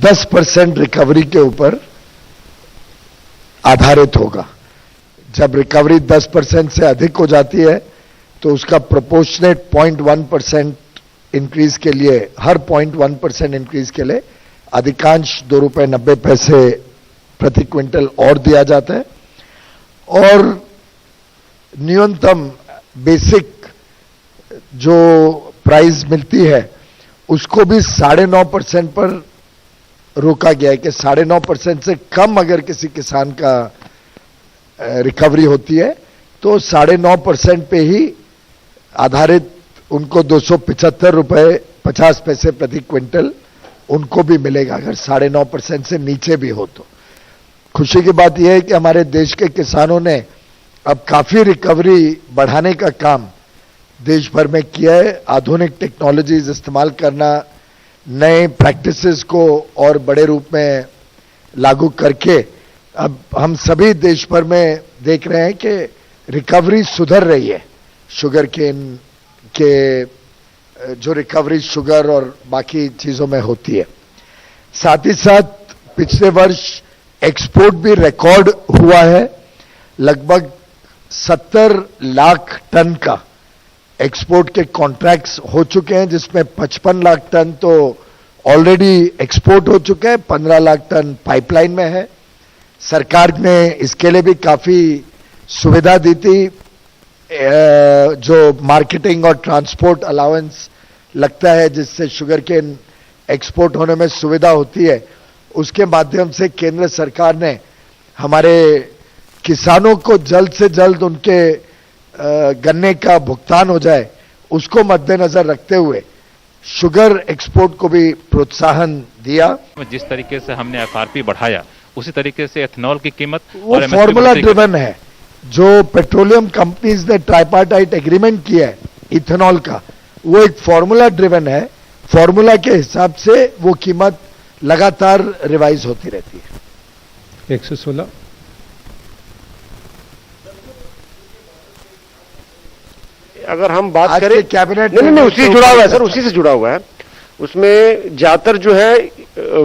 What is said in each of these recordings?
10% recovery के ऊपर आधारित होगा। जब रिकवरी 10% से अधिक हो जाती है तो उसका प्रोपोर्शनेट 0.1% इंक्रीज के लिए, हर 0.1% इंक्रीज के लिए अधिकांश ₹2.90 प्रति क्विंटल और दिया जाता है, और न्यूनतम बेसिक जो प्राइस मिलती है उसको भी 9.5% पर रोका गया है कि 9.5% से कम अगर किसी किसान का रिकवरी होती है तो 9.5% पे ही आधारित उनको ₹275.50 प्रति क्विंटल उनको भी मिलेगा, अगर 9.5% से नीचे भी हो तो। खुशी की बात यह है कि हमारे देश के किसानों ने अब काफी रिकवरी बढ़ाने का काम देश भर में किया है। आधुनिक टेक्नोलॉजीज इस्तेमाल करना, नए प्रैक्टिसेस को और बड़े रूप में लागू करके अब हम सभी देश भर में देख रहे हैं कि रिकवरी सुधर रही है। शुगर केन के जो रिकवरी शुगर और बाकी चीजों में होती है। साथ ही साथ पिछले वर्ष एक्सपोर्ट भी रिकॉर्ड हुआ है। लगभग 70 लाख टन का एक्सपोर्ट के कॉन्ट्रैक्ट्स हो चुके हैं, जिसमें 55 लाख टन तो ऑलरेडी एक्सपोर्ट हो चुके हैं, 15 लाख टन पाइपलाइन में है। सरकार ने इसके लिए भी काफी सुविधा दी थी। जो मार्केटिंग और ट्रांसपोर्ट अलाउंस लगता है जिससे शुगर केन एक्सपोर्ट होने में सुविधा होती है, उसके माध्यम से केंद्र सरकार ने हमारे किसानों को जल्द से जल्द उनके गन्ने का भुगतान हो जाए, उसको मद्देनजर रखते हुए शुगर एक्सपोर्ट को भी प्रोत्साहन दिया। जिस तरीके से हमने एफआरपी बढ़ाया उसी तरीके से एथेनॉल की कीमत वो फॉर्मूला ड्रिवन है। जो पेट्रोलियम कंपनीज ने ट्राइपार्टाइट एग्रीमेंट किया है इथेनॉल का, वो एक फॉर्मूला ड्रिवन है। फॉर्मूला के हिसाब से वो कीमत लगातार रिवाइज होती रहती है। 116 अगर हम बात करें कैबिनेट नहीं, उसी से जुड़ा हुआ है सर, उसी से जुड़ा हुआ है। उसमें ज्यादातर जो है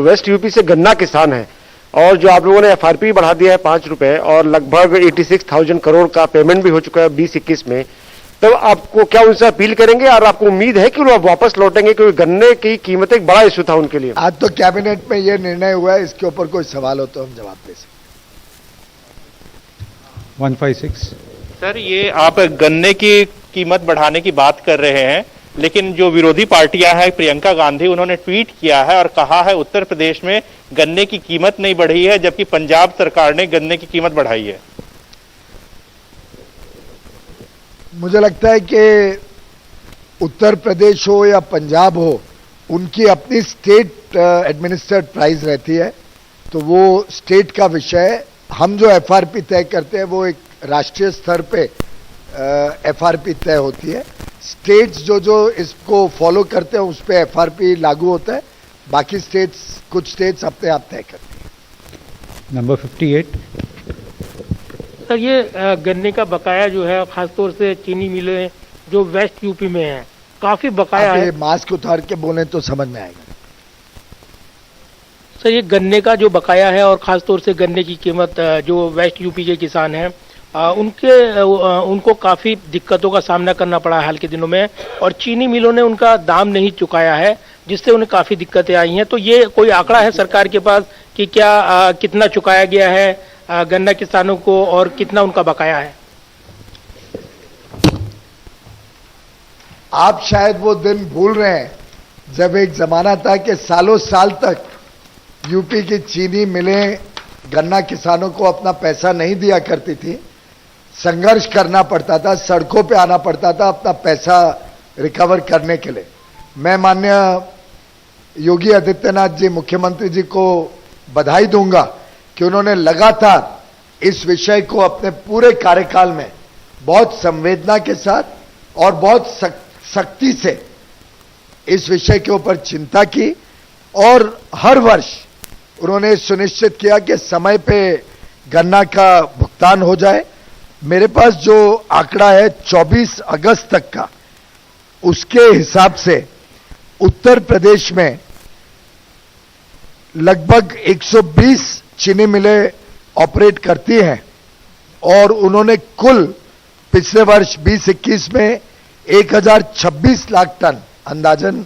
वेस्ट यूपी से गन्ना किसान है, और जो आप लोगों ने एफआरपी बढ़ा दिया है ₹5 और लगभग 86,000 करोड़ का पेमेंट भी हो चुका है 20-21 में, तब आपको क्या उनसे अपील करेंगे और आपको उम्मीद है कि वो वापस लौटेंगे? क्योंकि गन्ने की कीमत एक बड़ा इश्यू था उनके लिए। आज तो कैबिनेट में यह निर्णय हुआ है, इसके ऊपर कोई सवाल हो तो हम जवाब दे सकते। 156 सर, ये आप गन्ने की कीमत बढ़ाने की बात कर रहे हैं, लेकिन जो विरोधी पार्टियां हैं, प्रियंका गांधी, उन्होंने ट्वीट किया है और कहा है उत्तर प्रदेश में गन्ने की कीमत नहीं बढ़ी है, जबकि पंजाब सरकार ने गन्ने की कीमत बढ़ाई है। मुझे लगता है कि उत्तर प्रदेश हो या पंजाब हो, उनकी अपनी स्टेट एडमिनिस्ट्रेड प्राइस रहती है, तो वो स्टेट का विषय है। हम जो एफआरपी तय करते हैं वो एक राष्ट्रीय स्तर पे एफआरपी तय होती है। स्टेट्स जो इसको फॉलो करते हैं उस पर एफआरपी लागू होता है, बाकी स्टेट्स, कुछ स्टेट्स अपने आप तय करती हैं। नंबर 58 सर, ये गन्ने का बकाया जो है खासतौर से चीनी मिलें जो वेस्ट यूपी में है, काफी बकाया है। मास्क उतार के बोले तो समझ में आएगा। सर, ये गन्ने का जो बकाया है और खासतौर से गन्ने की कीमत जो वेस्ट यूपी के किसान हैं उनको काफी दिक्कतों का सामना करना पड़ा है हाल के दिनों में, और चीनी मिलों ने उनका दाम नहीं चुकाया है, जिससे उन्हें काफी दिक्कतें आई हैं। तो ये कोई आंकड़ा है सरकार के पास कि क्या कितना चुकाया गया है गन्ना किसानों को और कितना उनका बकाया है? आप शायद वो दिन भूल रहे हैं जब एक जमाना था कि सालों साल तक यूपी की चीनी मिलें गन्ना किसानों को अपना पैसा नहीं दिया करती थी। संघर्ष करना पड़ता था, सड़कों पे आना पड़ता था अपना पैसा रिकवर करने के लिए। मैं माननीय योगी आदित्यनाथ जी, मुख्यमंत्री जी को बधाई दूंगा कि उन्होंने लगातार इस विषय को अपने पूरे कार्यकाल में बहुत संवेदना के साथ और बहुत सख्ती से इस विषय के ऊपर चिंता की, और हर वर्ष उन्होंने सुनिश्चित किया कि समय पे गन्ना का भुगतान हो जाए। मेरे पास जो आंकड़ा है 24 अगस्त तक का, उसके हिसाब से उत्तर प्रदेश में लगभग 120 चीनी मिलें ऑपरेट करती हैं और उन्होंने कुल पिछले वर्ष 2021 में 1026 लाख टन अंदाजन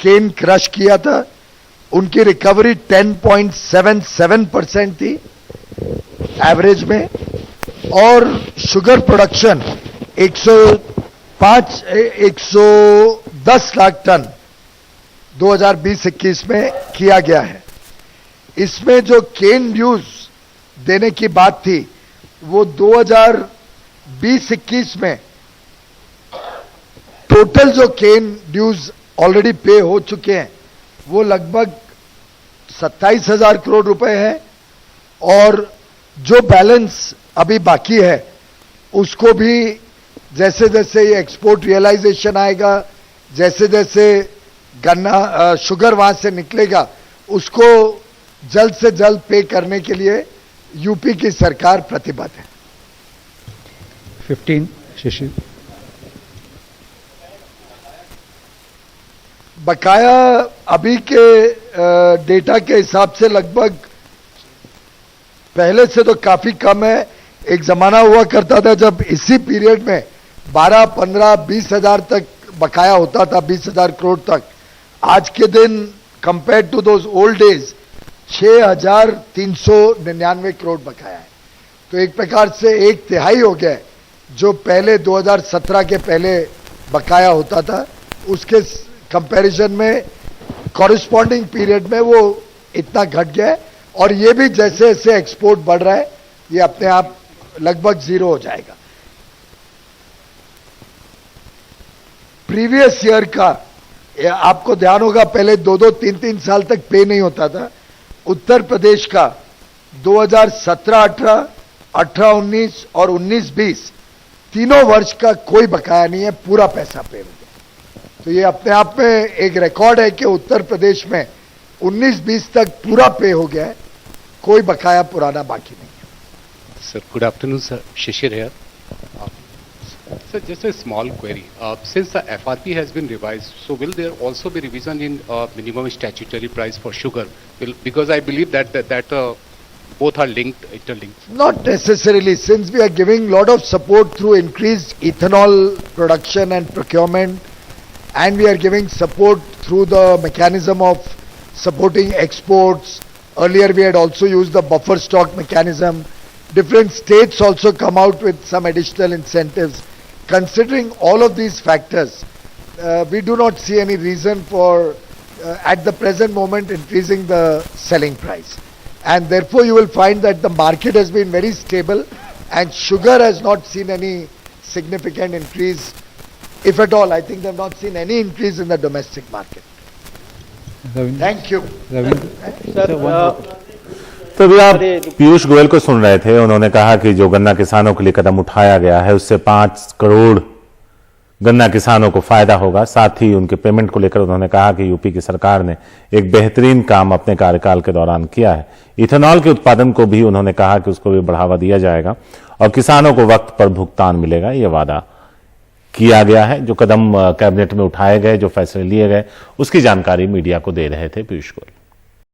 केन क्रश किया था। उनकी रिकवरी 10.77% थी एवरेज में और शुगर प्रोडक्शन 110 लाख टन 2020-21 में किया गया है। इसमें जो केन ड्यूज देने की बात थी वो 2020-21 में टोटल जो केन ड्यूज ऑलरेडी पे हो चुके हैं वो लगभग 27,000 करोड़ रुपए है और जो बैलेंस अभी बाकी है उसको भी जैसे जैसे ये एक्सपोर्ट रियलाइजेशन आएगा, जैसे जैसे गन्ना शुगर वहां से निकलेगा, उसको जल्द से जल्द पे करने के लिए यूपी की सरकार प्रतिबद्ध है। 15 शिशिर। बकाया अभी के डेटा के हिसाब से लगभग पहले से तो काफी कम है। एक जमाना हुआ करता था जब इसी पीरियड में 12, 15, 20 हजार तक बकाया होता था, 20,000 करोड़ तक। आज के दिन compare to those old days 6,399 crore बकाया है। तो एक प्रकार से 1/3 हो गया जो पहले 2017 के पहले बकाया होता था, उसके कंपैरिजन में कॉरेस्पॉन्डिंग पीरियड में वो इतना घट गया है। और ये भी जैसे जैसे एक्सपोर्ट बढ़ रहा है ये अपने आप लगभग जीरो हो जाएगा। प्रीवियस ईयर का आपको ध्यान होगा पहले 2-2, 3-3 साल तक पे नहीं होता था। उत्तर प्रदेश का 2017-18, 18-19 और 19-20 तीनों वर्ष का कोई बकाया नहीं है, पूरा पैसा पे हो गया। तो ये अपने आप में एक रिकॉर्ड है कि उत्तर प्रदेश में 19-20 तक पूरा पे हो गया है, कोई बकाया पुराना बाकी नहीं है। Sir, good afternoon, sir. Shishir here. Sir, just a small query. Since the FRP has been revised, so will there also be revision in minimum statutory price for sugar? Because I believe that both are linked, interlinked. Not necessarily, since we are giving lot of support through increased ethanol production and procurement, and we are giving support through the mechanism of supporting exports. Earlier we had also used the buffer stock mechanism. Different states also come out with some additional incentives. Considering all of these factors, we do not see any reason for, at the present moment, increasing the selling price. And therefore you will find that the market has been very stable and sugar has not seen any significant increase. If at all, I think they have not seen any increase in the domestic market. Thank you. तो अभी आप पीयूष गोयल को सुन रहे थे। उन्होंने कहा कि जो गन्ना किसानों के लिए कदम उठाया गया है उससे 5 करोड़ गन्ना किसानों को फायदा होगा। साथ ही उनके पेमेंट को लेकर उन्होंने कहा कि यूपी की सरकार ने एक बेहतरीन काम अपने कार्यकाल के दौरान किया है। इथेनॉल के उत्पादन को भी उन्होंने कहा कि उसको भी बढ़ावा दिया जाएगा और किसानों को वक्त पर भुगतान मिलेगा। यह वादा किया गया है। जो कदम कैबिनेट में उठाए गए, जो फैसले लिए गए, उसकी जानकारी मीडिया को दे रहे थे पीयूष गोयल।